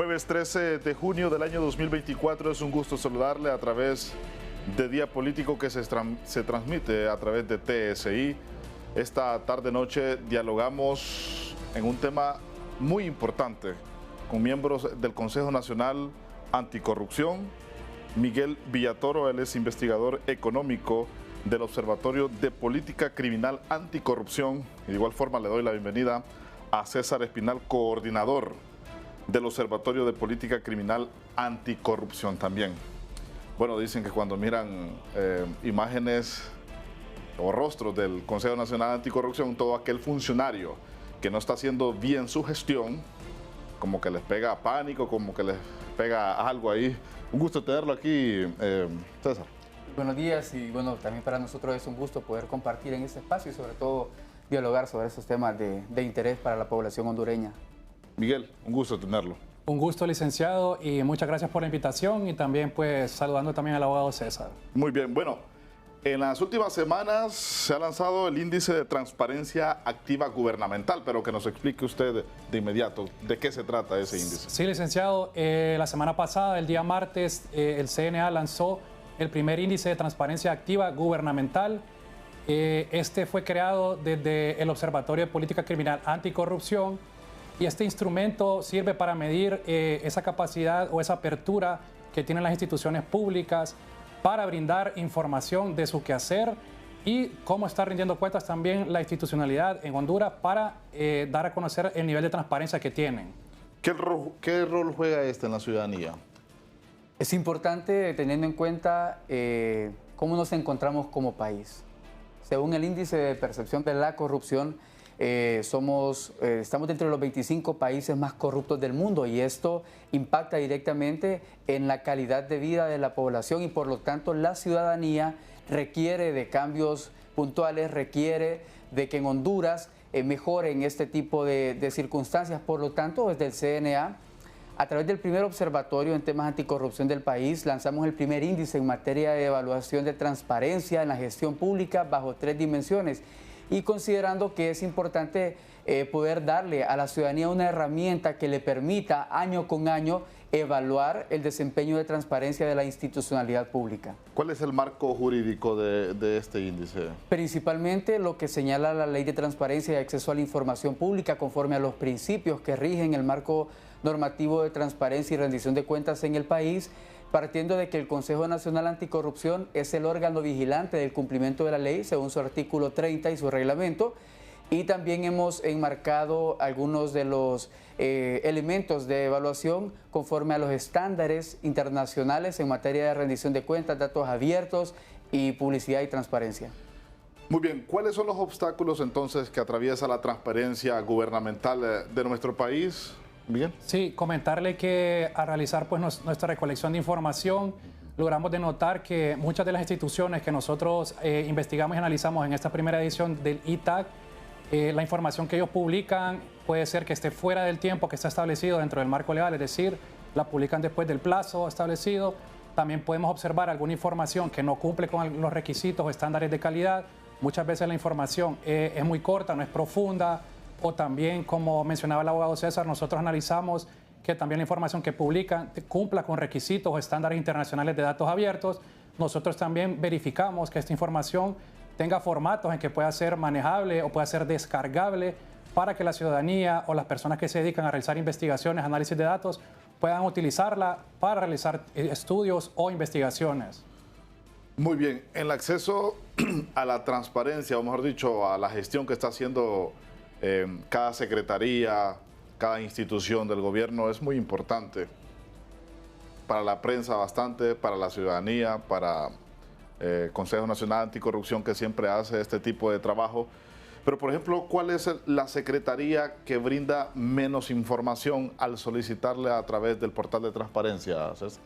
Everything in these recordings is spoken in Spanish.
Jueves 13 de junio del año 2024, es un gusto saludarle a través de Día Político que se transmite a través de TSI. Esta tarde-noche dialogamos en un tema muy importante con miembros del Consejo Nacional Anticorrupción. Miguel Villatoro, él es investigador económico del Observatorio de Política Criminal Anticorrupción. Y de igual forma le doy la bienvenida a César Espinal, coordinador del Observatorio de Política Criminal Anticorrupción también. Bueno, dicen que cuando miran imágenes o rostros del Consejo Nacional Anticorrupción, todo aquel funcionario que no está haciendo bien su gestión, como que les pega pánico, como que les pega algo ahí. Un gusto tenerlo aquí, César. Buenos días, y bueno, también para nosotros es un gusto poder compartir en este espacio y sobre todo dialogar sobre esos temas de interés para la población hondureña. Miguel, un gusto tenerlo. Un gusto, licenciado, y muchas gracias por la invitación y también pues saludando también al abogado César. Muy bien, bueno, en las últimas semanas se ha lanzado el índice de transparencia activa gubernamental, pero que nos explique usted de inmediato de qué se trata ese índice. Sí, licenciado, la semana pasada, el día martes, el CNA lanzó el primer índice de transparencia activa gubernamental. Este fue creado desde el Observatorio de Política Criminal Anticorrupción. Y este instrumento sirve para medir esa capacidad o esa apertura que tienen las instituciones públicas para brindar información de su quehacer y cómo está rindiendo cuentas también la institucionalidad en Honduras para dar a conocer el nivel de transparencia que tienen. ¿Qué rol juega este en la ciudadanía? Es importante teniendo en cuenta cómo nos encontramos como país. Según el índice de percepción de la corrupción, estamos dentro de los 25 países más corruptos del mundo y esto impacta directamente en la calidad de vida de la población y por lo tanto la ciudadanía requiere de cambios puntuales, requiere de que en Honduras mejoren este tipo de circunstancias. Por lo tanto, desde el CNA, a través del primer observatorio en temas anticorrupción del país, lanzamos el primer índice en materia de evaluación de transparencia en la gestión pública bajo 3 dimensiones. Y considerando que es importante poder darle a la ciudadanía una herramienta que le permita año con año evaluar el desempeño de transparencia de la institucionalidad pública. ¿Cuál es el marco jurídico de este índice? Principalmente lo que señala la Ley de Transparencia y Acceso a la Información Pública conforme a los principios que rigen el marco normativo de transparencia y rendición de cuentas en el país, partiendo de que el Consejo Nacional Anticorrupción es el órgano vigilante del cumplimiento de la ley según su artículo 30 y su reglamento, y también hemos enmarcado algunos de los elementos de evaluación conforme a los estándares internacionales en materia de rendición de cuentas, datos abiertos y publicidad y transparencia. Muy bien, ¿cuáles son los obstáculos entonces que atraviesa la transparencia gubernamental de nuestro país? Bien. Sí, comentarle que al realizar pues nuestra recolección de información, logramos denotar que muchas de las instituciones que nosotros investigamos y analizamos en esta primera edición del ITAC, la información que ellos publican puede ser que esté fuera del tiempo que está establecido dentro del marco legal, es decir, la publican después del plazo establecido. También podemos observar alguna información que no cumple con los requisitos o estándares de calidad. Muchas veces la información es muy corta, no es profunda. O también, como mencionaba el abogado César, nosotros analizamos que también la información que publican cumpla con requisitos o estándares internacionales de datos abiertos. Nosotros también verificamos que esta información tenga formatos en que pueda ser manejable o pueda ser descargable para que la ciudadanía o las personas que se dedican a realizar investigaciones, análisis de datos, puedan utilizarla para realizar estudios o investigaciones. Muy bien, en el acceso a la transparencia, o mejor dicho, a la gestión que está haciendo cada secretaría, cada institución del gobierno es muy importante. Para la prensa bastante, para la ciudadanía, para el Consejo Nacional Anticorrupción que siempre hace este tipo de trabajo. Pero, por ejemplo, ¿cuál es la secretaría que brinda menos información al solicitarle a través del portal de transparencia, César?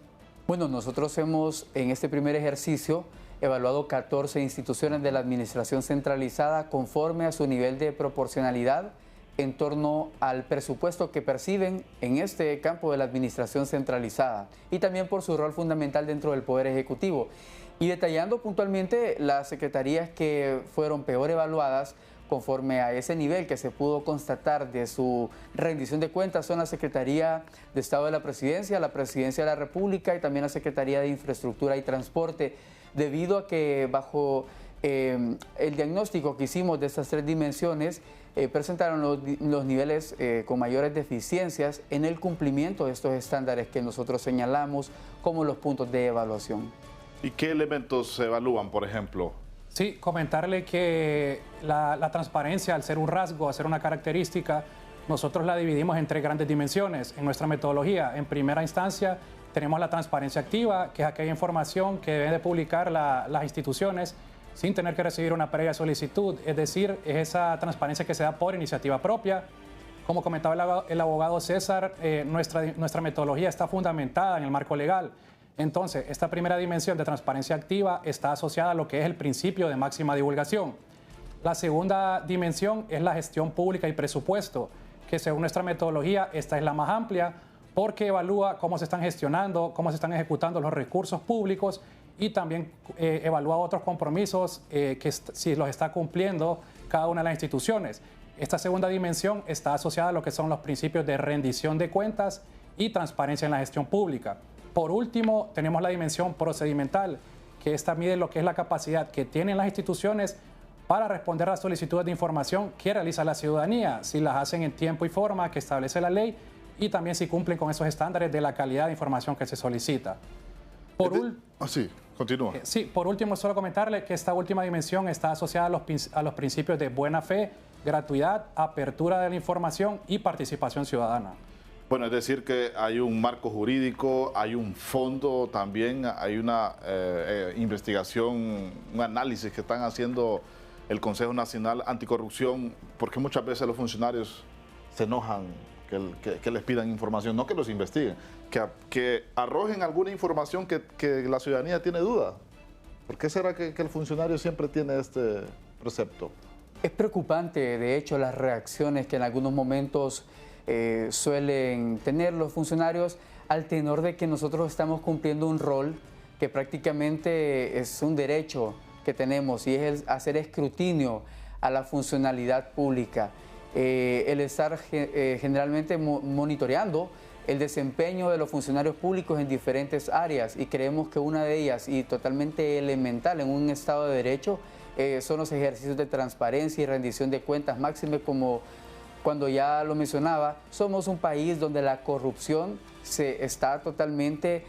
Bueno, nosotros hemos en este primer ejercicio evaluado 14 instituciones de la administración centralizada conforme a su nivel de proporcionalidad en torno al presupuesto que perciben en este campo de la administración centralizada y también por su rol fundamental dentro del Poder Ejecutivo. Y detallando puntualmente las secretarías que fueron peor evaluadas, conforme a ese nivel que se pudo constatar de su rendición de cuentas son la Secretaría de Estado de la Presidencia de la República y también la Secretaría de Infraestructura y Transporte, debido a que bajo el diagnóstico que hicimos de estas tres dimensiones presentaron los niveles con mayores deficiencias en el cumplimiento de estos estándares que nosotros señalamos como los puntos de evaluación. ¿Y qué elementos se evalúan, por ejemplo? Sí, comentarle que la transparencia, al ser un rasgo, al ser una característica, nosotros la dividimos en tres grandes dimensiones en nuestra metodología. En primera instancia, tenemos la transparencia activa, que es aquella información que deben de publicar las instituciones sin tener que recibir una previa solicitud, es decir, es esa transparencia que se da por iniciativa propia. Como comentaba el abogado César, nuestra metodología está fundamentada en el marco legal. Entonces, esta primera dimensión de transparencia activa está asociada a lo que es el principio de máxima divulgación. La segunda dimensión es la gestión pública y presupuesto, que según nuestra metodología, esta es la más amplia, porque evalúa cómo se están gestionando, cómo se están ejecutando los recursos públicos y también evalúa otros compromisos que si los está cumpliendo cada una de las instituciones. Esta segunda dimensión está asociada a lo que son los principios de rendición de cuentas y transparencia en la gestión pública. Por último, tenemos la dimensión procedimental, que esta mide lo que es la capacidad que tienen las instituciones para responder a las solicitudes de información que realiza la ciudadanía, si las hacen en tiempo y forma que establece la ley y también si cumplen con esos estándares de la calidad de información que se solicita. Sí, continúa. Sí, por último, solo comentarle que esta última dimensión está asociada a los principios de buena fe, gratuidad, apertura de la información y participación ciudadana. Bueno, es decir que hay un marco jurídico, hay un fondo también, hay una investigación, un análisis que están haciendo el Consejo Nacional Anticorrupción, porque muchas veces los funcionarios se enojan que les pidan información, no que los investiguen, que arrojen alguna información que la ciudadanía tiene duda. ¿Por qué será que el funcionario siempre tiene este precepto? Es preocupante, de hecho, las reacciones que en algunos momentos suelen tener los funcionarios al tenor de que nosotros estamos cumpliendo un rol que prácticamente es un derecho que tenemos y es el hacer escrutinio a la funcionalidad pública. El estar generalmente monitoreando el desempeño de los funcionarios públicos en diferentes áreas y creemos que una de ellas y totalmente elemental en un Estado de Derecho son los ejercicios de transparencia y rendición de cuentas, máxime como cuando ya lo mencionaba, somos un país donde la corrupción está totalmente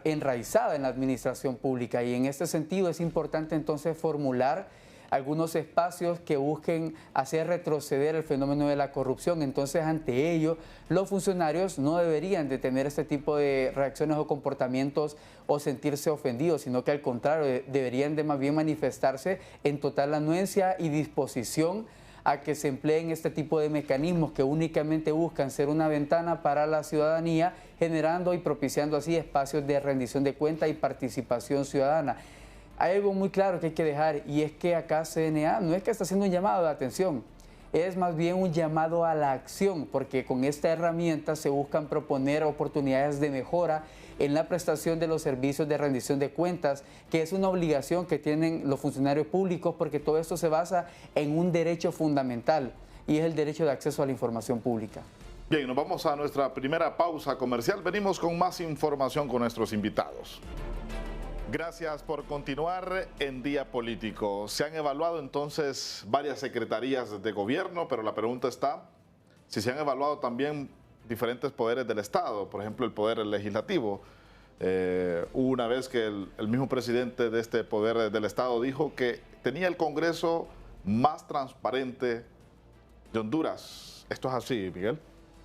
enraizada en la administración pública y en este sentido es importante entonces formular algunos espacios que busquen hacer retroceder el fenómeno de la corrupción. Entonces, ante ello, los funcionarios no deberían de tener este tipo de reacciones o comportamientos o sentirse ofendidos, sino que al contrario, deberían de más bien manifestarse en total anuencia y disposición a que se empleen este tipo de mecanismos que únicamente buscan ser una ventana para la ciudadanía, generando y propiciando así espacios de rendición de cuenta y participación ciudadana. Hay algo muy claro que hay que dejar y es que acá CNA no es que está haciendo un llamado de atención, es más bien un llamado a la acción, porque con esta herramienta se buscan proponer oportunidades de mejora en la prestación de los servicios de rendición de cuentas, que es una obligación que tienen los funcionarios públicos, porque todo esto se basa en un derecho fundamental y es el derecho de acceso a la información pública. Bien, nos vamos a nuestra primera pausa comercial. Venimos con más información con nuestros invitados. Gracias por continuar en Día Político. Se han evaluado entonces varias secretarías de gobierno, pero la pregunta está si se han evaluado también diferentes poderes del Estado, por ejemplo el poder legislativo. Hubo una vez que el mismo presidente de este poder del Estado dijo que tenía el Congreso más transparente de Honduras. ¿Esto es así, Miguel?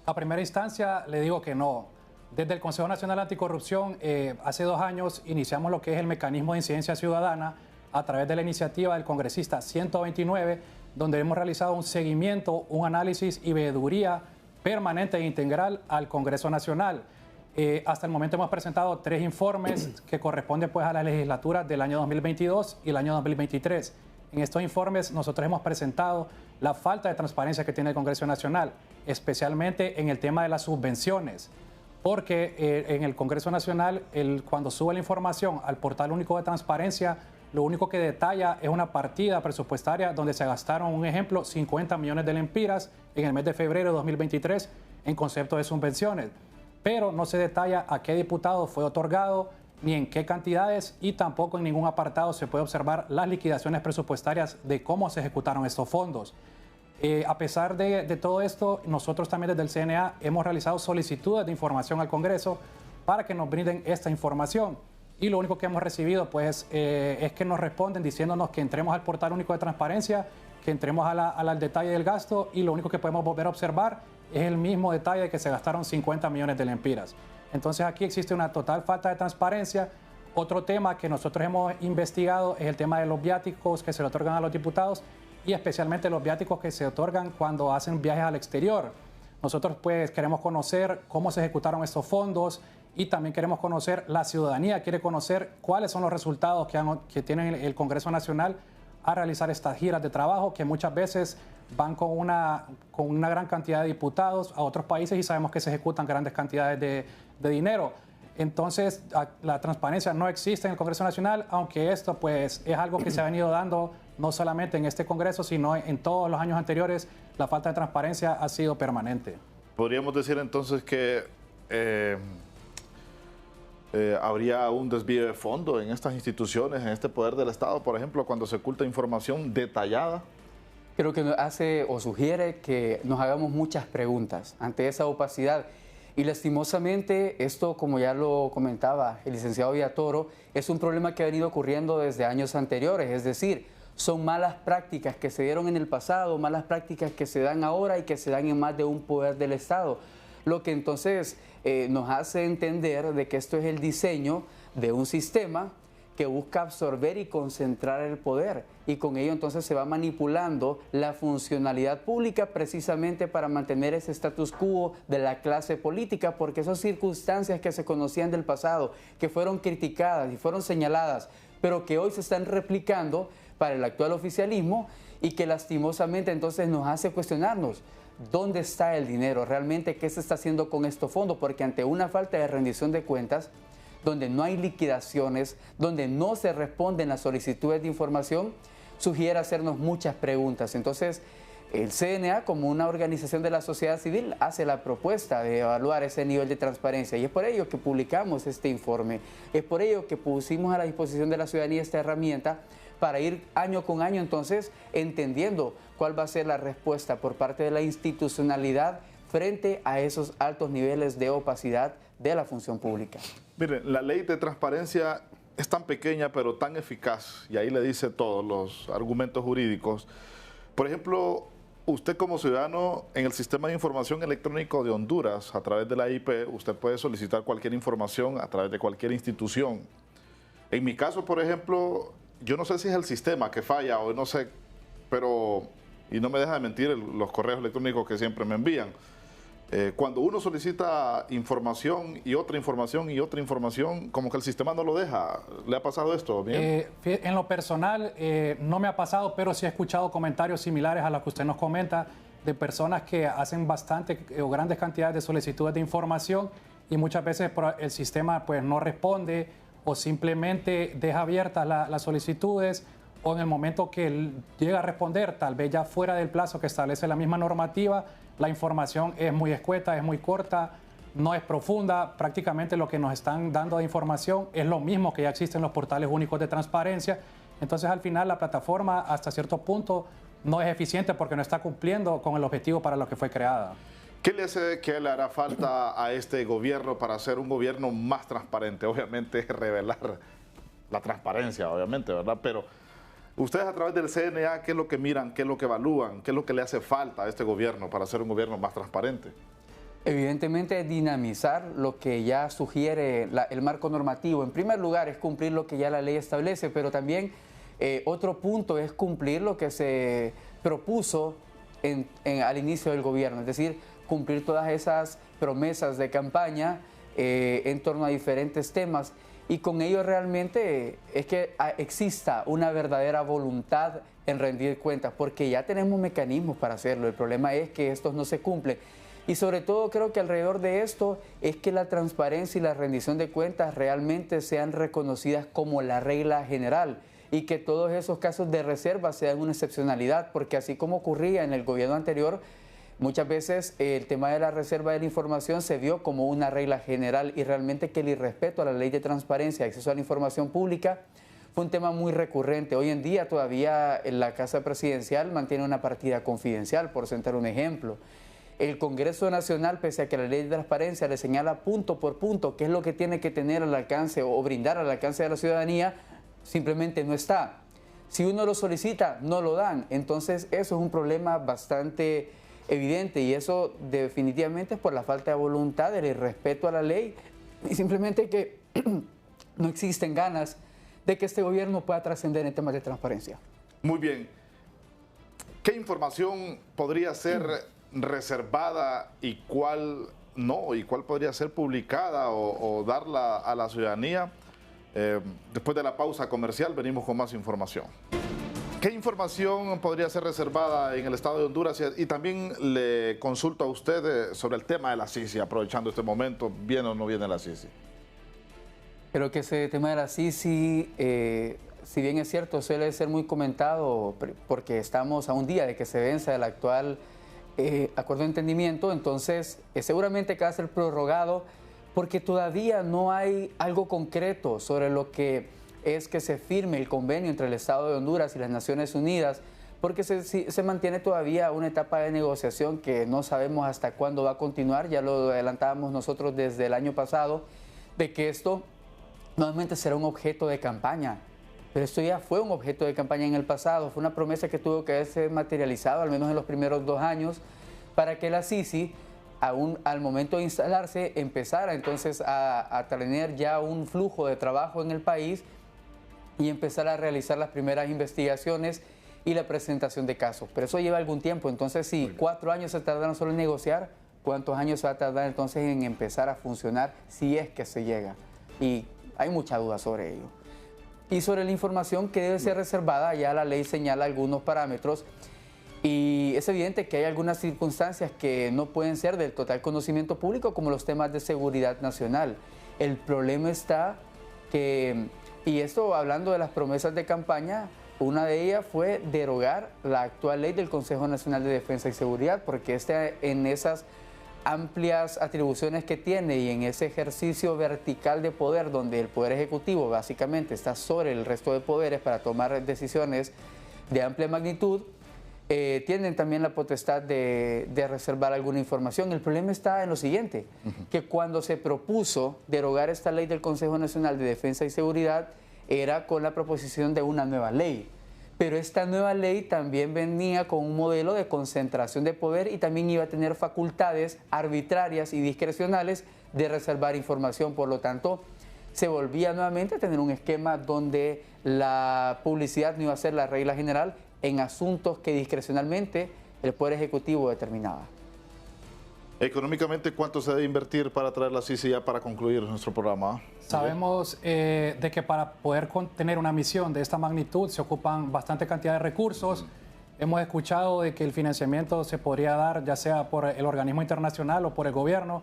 A primera instancia le digo que no. Desde el Consejo Nacional Anticorrupción, hace 2 años iniciamos lo que es el mecanismo de incidencia ciudadana a través de la iniciativa del congresista 129, donde hemos realizado un seguimiento, un análisis y veeduría permanente e integral al Congreso Nacional. Hasta el momento hemos presentado 3 informes que corresponden pues, a la legislatura del año 2022 y el año 2023. En estos informes nosotros hemos presentado la falta de transparencia que tiene el Congreso Nacional, especialmente en el tema de las subvenciones. Porque en el Congreso Nacional, cuando sube la información al portal único de transparencia, lo único que detalla es una partida presupuestaria donde se gastaron, un ejemplo, 50 millones de lempiras en el mes de febrero de 2023 en concepto de subvenciones. Pero no se detalla a qué diputado fue otorgado, ni en qué cantidades, y tampoco en ningún apartado se puede observar las liquidaciones presupuestarias de cómo se ejecutaron estos fondos. A pesar de todo esto, nosotros también desde el CNA hemos realizado solicitudes de información al Congreso para que nos brinden esta información. Y lo único que hemos recibido pues, es que nos responden diciéndonos que entremos al portal único de transparencia, que entremos al detalle del gasto, y lo único que podemos volver a observar es el mismo detalle de que se gastaron 50 millones de lempiras. Entonces aquí existe una total falta de transparencia. Otro tema que nosotros hemos investigado es el tema de los viáticos que se le otorgan a los diputados, y especialmente los viáticos que se otorgan cuando hacen viajes al exterior. Nosotros pues queremos conocer cómo se ejecutaron estos fondos, y también queremos conocer, la ciudadanía quiere conocer cuáles son los resultados que tiene el Congreso Nacional a realizar estas giras de trabajo, que muchas veces van con una gran cantidad de diputados a otros países, y sabemos que se ejecutan grandes cantidades de dinero. Entonces, la transparencia no existe en el Congreso Nacional, aunque esto pues es algo que se ha venido dando no solamente en este Congreso, sino en todos los años anteriores. La falta de transparencia ha sido permanente. Podríamos decir entonces que habría un desvío de fondo en estas instituciones, en este poder del Estado, por ejemplo, cuando se oculta información detallada. Creo que nos hace o sugiere que nos hagamos muchas preguntas ante esa opacidad. Y lastimosamente, esto, como ya lo comentaba el licenciado Villatoro, es un problema que ha venido ocurriendo desde años anteriores. Es decir, son malas prácticas que se dieron en el pasado, malas prácticas que se dan ahora y que se dan en más de un poder del Estado. Lo que entonces nos hace entender de que esto es el diseño de un sistema que busca absorber y concentrar el poder, y con ello entonces se va manipulando la funcionalidad pública precisamente para mantener ese status quo de la clase política, porque esas circunstancias que se conocían del pasado, que fueron criticadas y fueron señaladas, pero que hoy se están replicando para el actual oficialismo, y que lastimosamente entonces nos hace cuestionarnos dónde está el dinero, realmente qué se está haciendo con estos fondos, porque ante una falta de rendición de cuentas, donde no hay liquidaciones, donde no se responden las solicitudes de información, sugiere hacernos muchas preguntas. Entonces, el CNA, como una organización de la sociedad civil, hace la propuesta de evaluar ese nivel de transparencia, y es por ello que publicamos este informe, es por ello que pusimos a la disposición de la ciudadanía esta herramienta para ir año con año entonces entendiendo cuál va a ser la respuesta por parte de la institucionalidad frente a esos altos niveles de opacidad de la función pública. Miren, la ley de transparencia es tan pequeña pero tan eficaz, y ahí le dice todos los argumentos jurídicos. Por ejemplo, usted como ciudadano en el Sistema de Información Electrónico de Honduras, a través de la IP, usted puede solicitar cualquier información a través de cualquier institución. En mi caso, por ejemplo, yo no sé si es el sistema que falla o no sé, pero, y no me deja de mentir los correos electrónicos que siempre me envían. Cuando uno solicita información y otra información y otra información, como que el sistema no lo deja. ¿Le ha pasado esto? ¿Bien? En lo personal, no me ha pasado, pero sí he escuchado comentarios similares a los que usted nos comenta, de personas que hacen bastante o grandes cantidades de solicitudes de información, y muchas veces el sistema pues no responde, o simplemente deja abiertas las solicitudes, o en el momento que él llega a responder, tal vez ya fuera del plazo que establece la misma normativa, la información es muy escueta, es muy corta, no es profunda. Prácticamente lo que nos están dando de información es lo mismo que ya existe en los portales únicos de transparencia. Entonces, al final, la plataforma hasta cierto punto no es eficiente porque no está cumpliendo con el objetivo para lo que fue creada. ¿Qué le hará falta a este gobierno para hacer un gobierno más transparente? Obviamente, revelar la transparencia, obviamente, ¿verdad? Pero ustedes a través del CNA, ¿qué es lo que miran, qué es lo que evalúan, qué es lo que le hace falta a este gobierno para hacer un gobierno más transparente? Evidentemente, dinamizar lo que ya sugiere el marco normativo. En primer lugar, es cumplir lo que ya la ley establece, pero también otro punto es cumplir lo que se propuso al inicio del gobierno, es decir, cumplir todas esas promesas de campaña en torno a diferentes temas, y con ello realmente es que exista una verdadera voluntad en rendir cuentas, porque ya tenemos mecanismos para hacerlo. El problema es que estos no se cumplen, y sobre todo creo que alrededor de esto es que la transparencia y la rendición de cuentas realmente sean reconocidas como la regla general, y que todos esos casos de reserva sean una excepcionalidad, porque así como ocurría en el gobierno anterior, muchas veces el tema de la reserva de la información se vio como una regla general y realmente que el irrespeto a la ley de transparencia y acceso a la información pública fue un tema muy recurrente. Hoy en día todavía la Casa Presidencial mantiene una partida confidencial, por sentar un ejemplo. El Congreso Nacional, pese a que la ley de transparencia le señala punto por punto qué es lo que tiene que tener al alcance o brindar al alcance de la ciudadanía, simplemente no está. Si uno lo solicita, no lo dan. Entonces eso es un problema bastante evidente y eso definitivamente es por la falta de voluntad, el irrespeto a la ley y simplemente que no existen ganas de que este gobierno pueda trascender en temas de transparencia. Muy bien. ¿Qué información podría ser reservada y cuál no? ¿Y cuál podría ser publicada o darla a la ciudadanía? Después de la pausa comercial venimos con más información. ¿Qué información podría ser reservada en el estado de Honduras? Y también le consulto a usted sobre el tema de la CICI, aprovechando este momento, ¿viene o no viene la CICI? Creo que ese tema de la CICI, si bien es cierto, suele ser muy comentado porque estamos a un día de que se venza el actual acuerdo de entendimiento, entonces seguramente que va a ser prorrogado porque todavía no hay algo concreto sobre lo que es que se firme el convenio entre el Estado de Honduras y las Naciones Unidas, porque se mantiene todavía una etapa de negociación que no sabemos hasta cuándo va a continuar. Ya lo adelantábamos nosotros desde el año pasado, de que esto nuevamente será un objeto de campaña, pero esto ya fue un objeto de campaña en el pasado, fue una promesa que tuvo que haberse materializado al menos en los primeros 2 años para que la CICI, aún al momento de instalarse, empezara entonces a tener ya un flujo de trabajo en el país y empezar a realizar las primeras investigaciones y la presentación de casos. Pero eso lleva algún tiempo, entonces si 4 años se tardaron solo en negociar, ¿cuántos años se va a tardar entonces en empezar a funcionar si es que se llega? Y hay mucha duda sobre ello. Y sobre la información que debe ser reservada, ya la ley señala algunos parámetros y es evidente que hay algunas circunstancias que no pueden ser del total conocimiento público, como los temas de seguridad nacional. El problema está que, y esto hablando de las promesas de campaña, una de ellas fue derogar la actual ley del Consejo Nacional de Defensa y Seguridad, porque en esas amplias atribuciones que tiene y en ese ejercicio vertical de poder donde el Poder Ejecutivo básicamente está sobre el resto de poderes para tomar decisiones de amplia magnitud, tienen también la potestad de reservar alguna información. El problema está en lo siguiente, que cuando se propuso derogar esta ley del Consejo Nacional de Defensa y Seguridad era con la proposición de una nueva ley. Pero esta nueva ley también venía con un modelo de concentración de poder y también iba a tener facultades arbitrarias y discrecionales de reservar información. Por lo tanto, se volvía nuevamente a tener un esquema donde la publicidad no iba a ser la regla general en asuntos que discrecionalmente el Poder Ejecutivo determinaba. Económicamente, ¿cuánto se debe invertir para traer la CICI ya para concluir nuestro programa? Sabemos de que para poder tener una misión de esta magnitud se ocupan bastante cantidad de recursos. Hemos escuchado de que el financiamiento se podría dar ya sea por el organismo internacional o por el gobierno.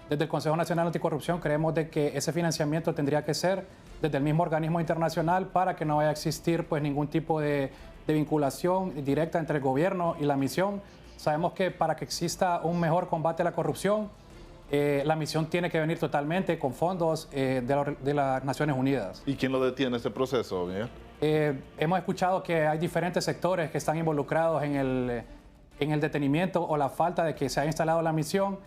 Desde el Consejo Nacional Anticorrupción creemos de que ese financiamiento tendría que ser desde el mismo organismo internacional para que no vaya a existir pues ningún tipo de vinculación directa entre el gobierno y la misión. Sabemos que para que exista un mejor combate a la corrupción, la misión tiene que venir totalmente con fondos de las Naciones Unidas. ¿Y quién lo detiene este proceso, Miguel? Hemos escuchado que hay diferentes sectores que están involucrados en el detenimiento o la falta de que se haya instalado la misión.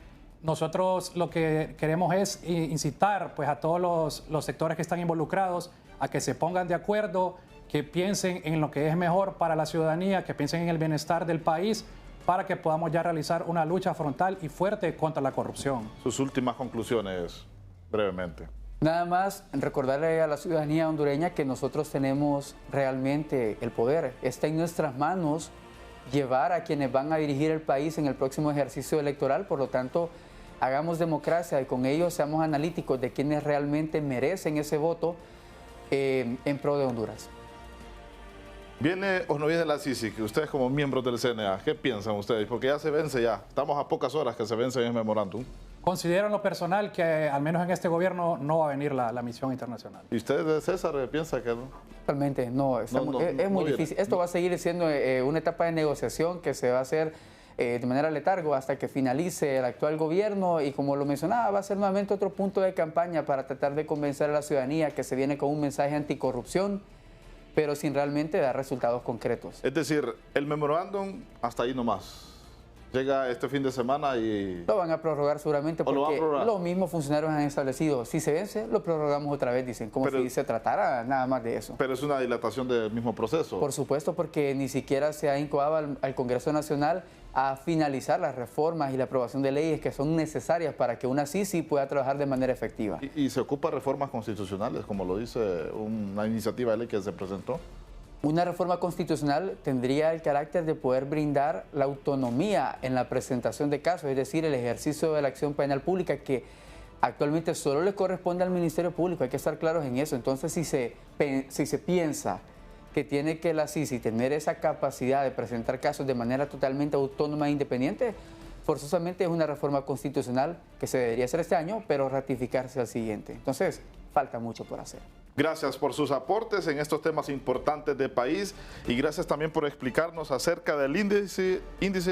Nosotros lo que queremos es incitar pues, a todos los sectores que están involucrados a que se pongan de acuerdo, que piensen en lo que es mejor para la ciudadanía, que piensen en el bienestar del país, para que podamos ya realizar una lucha frontal y fuerte contra la corrupción. Sus últimas conclusiones, brevemente. Nada más recordarle a la ciudadanía hondureña que nosotros tenemos realmente el poder. Está en nuestras manos llevar a quienes van a dirigir el país en el próximo ejercicio electoral. Por lo tanto, hagamos democracia y con ello seamos analíticos de quienes realmente merecen ese voto en pro de Honduras. ¿Viene o no viene la CICI? Que ustedes como miembros del CNA, ¿qué piensan ustedes? Porque ya se vence ya. Estamos a pocas horas que se vence el memorándum. Considero en lo personal que al menos en este gobierno no va a venir la misión internacional. ¿Y usted, César, piensa que no? Realmente no, es muy difícil. Esto va a seguir siendo una etapa de negociación que se va a hacer de manera letargo hasta que finalice el actual gobierno y, como lo mencionaba, va a ser nuevamente otro punto de campaña para tratar de convencer a la ciudadanía que se viene con un mensaje anticorrupción, pero sin realmente dar resultados concretos. Es decir, el memorándum hasta ahí nomás. Llega este fin de semana y... Lo van a prorrogar seguramente porque los mismos funcionarios han establecido, si se vence, lo prorrogamos otra vez, dicen, como si se tratara nada más de eso. Pero es una dilatación del mismo proceso. Por supuesto, porque ni siquiera se ha incoado al Congreso Nacional a finalizar las reformas y la aprobación de leyes que son necesarias para que una sí pueda trabajar de manera efectiva. ¿Y se ocupa reformas constitucionales, como lo dice una iniciativa de ley que se presentó? Una reforma constitucional tendría el carácter de poder brindar la autonomía en la presentación de casos, es decir, el ejercicio de la acción penal pública que actualmente solo le corresponde al Ministerio Público, hay que estar claros en eso. Entonces, si se piensa que tiene que la CICI tener esa capacidad de presentar casos de manera totalmente autónoma e independiente, forzosamente es una reforma constitucional que se debería hacer este año, pero ratificarse al siguiente. Entonces, falta mucho por hacer. Gracias por sus aportes en estos temas importantes del país y gracias también por explicarnos acerca del índice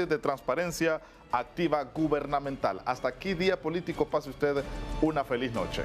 de transparencia activa gubernamental. Hasta aquí Día Político. Pase usted una feliz noche.